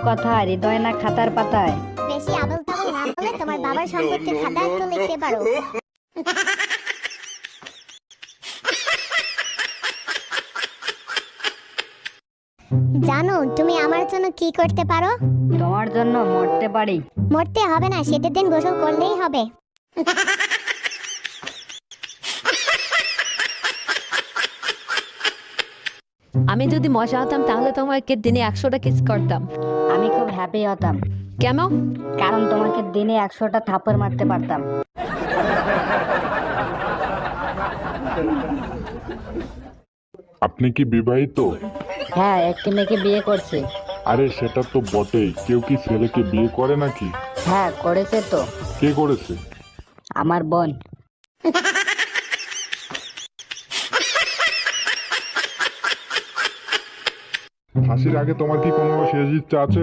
কথা হৃদয় না খাতার পাতায়। বেশি আবল তাবল না বলে তোমার বাবার সম্পত্তির খাতা একটু লিখতে পারো। জানো তুমি আমার জন্য কি করতে পারো? তোমার জন্য মরতে পারি। মরতে হবে না, শীতের দিন গোসল করলেই হবে। আমি যদি মজা হতাম তাহলে তোমাকে দিনে 100টা কিস করতাম। আমি খুব হ্যাপি হতাম, কেন? কারণ তোমাকে দিনে 100টা থাপ্পড় মারতে পারতাম। আপনি কি বিবাহিত? হ্যাঁ, একটি মেয়েকে বিয়ে করছি। আরে সেটা তো বটেই, কেউ কি ছেলেকে বিয়ে করে নাকি? হ্যাঁ, করেছে তো, কে করেছে? আমার বোন। ফাঁসির আগে তোমার কি কোনো শেষ ইচ্ছা আছে?